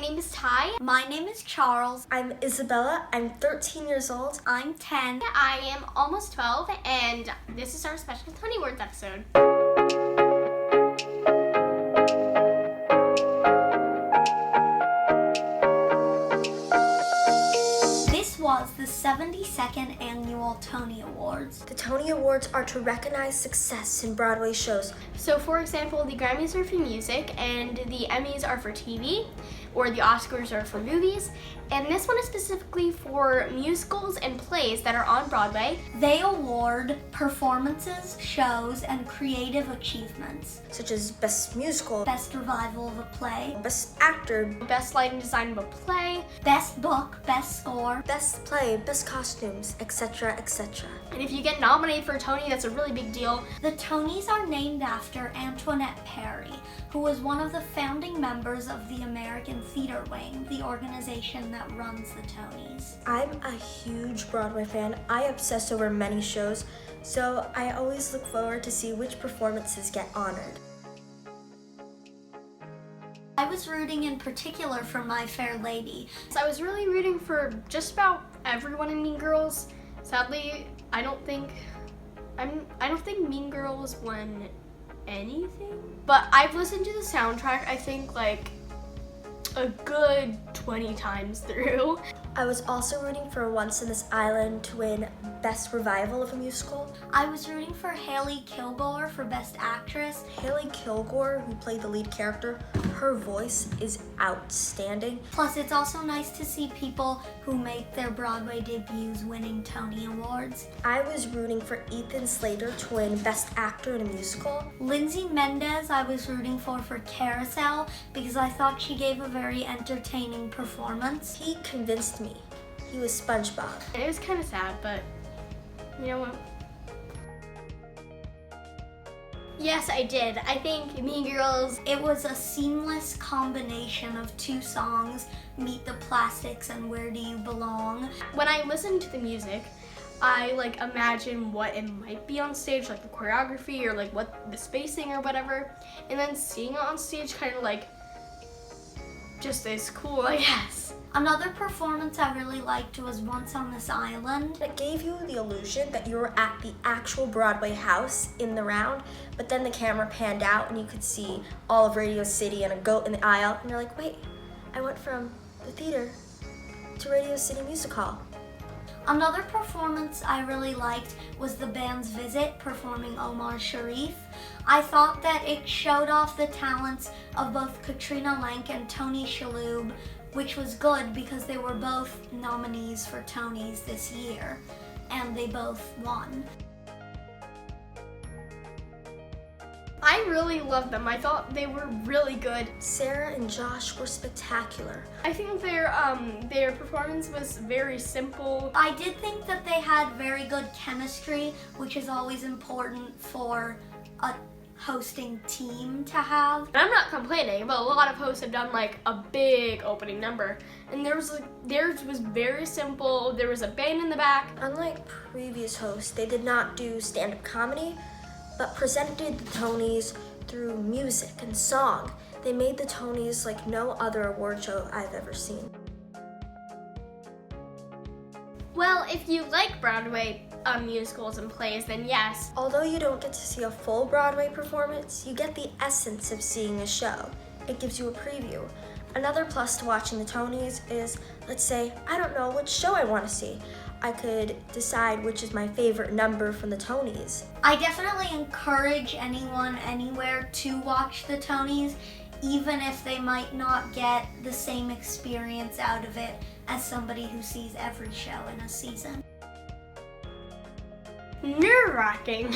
name is Ty. My name is Charles. I'm Isabella. I'm 13 years old. I'm 10. I am almost 12, and this is our special Tony Awards episode. This was the 72nd Annual Tony Awards. The Tony Awards are to recognize success in Broadway shows. So, for example, the Grammys are for music, and the Emmys are for TV, or the Oscars are for movies, and this one is specifically for musicals and plays that are on Broadway. They award performances, shows, and creative achievements, Such as Best Musical, Best Revival of a Play, Best Actor, Best lighting design of a play, Best Book, Best Score, Best Play, Best Costumes, etc., etc. and if you get nominated for a Tony, that's a really big deal. The Tonys are named after Antoinette Perry, who was one of the founding members of the American Theater Wing, the organization that runs the Tonys. I'm a huge Broadway fan. I obsess over many shows, so I always look forward to see which performances get honored. I was rooting in particular for My Fair Lady. So I was really rooting for just about everyone in Mean Girls. Sadly, I don't think Mean Girls won anything. But I've listened to the soundtrack, I think, like a good 20 times through. I was also rooting for Once in This Island to win Best Revival of a Musical. I was rooting for Haley Kilgore for Best Actress. Haley Kilgore, who played the lead character, her voice is outstanding. Plus, it's also nice to see people who make their Broadway debuts winning Tony Awards. I was rooting for Ethan Slater to win Best Actor in a Musical. Lindsay Mendez I was rooting for Carousel because I thought she gave a very entertaining performance. He convinced me. He was SpongeBob. And it was kind of sad, but you know what? Yes, I did. I think Mean Girls. It was a seamless combination of two songs, Meet the Plastics and Where Do You Belong. When I listen to the music, I imagine what it might be on stage, like the choreography or like what the spacing or whatever, and then seeing it on stage kind of just is cool, I guess. Another performance I really liked was Once on This Island. It gave you the illusion that you were at the actual Broadway house in the round, but then the camera panned out and you could see all of Radio City and a goat in the aisle, and you're like, wait, I went from the theater to Radio City Music Hall. Another performance I really liked was the band's Visit performing Omar Sharif. I thought that it showed off the talents of both Katrina Lenk and Tony Shalhoub, which was good because they were both nominees for Tonys this year, and they both won. I really loved them. I thought they were really good. Sarah and Josh were spectacular. I think their performance was very simple. I did think that they had very good chemistry, which is always important for a hosting team to have. And I'm not complaining, but a lot of hosts have done a big opening number, and theirs was very simple. There was a band in the back. Unlike previous hosts, they did not do stand-up comedy, but presented the Tonys through music and song. They made the Tonys like no other award show I've ever seen. Well, if you like Broadway musicals and plays, then yes. Although you don't get to see a full Broadway performance, you get the essence of seeing a show. It gives you a preview. Another plus to watching the Tonys is, let's say, I don't know which show I want to see. I could decide which is my favorite number from the Tonys. I definitely encourage anyone anywhere to watch the Tonys, even if they might not get the same experience out of it as somebody who sees every show in a season. Nerve-wracking.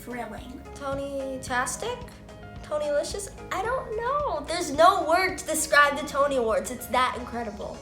Thrilling. Tony-tastic? Tony-licious? I don't know. There's no word to describe the Tony Awards. It's that incredible.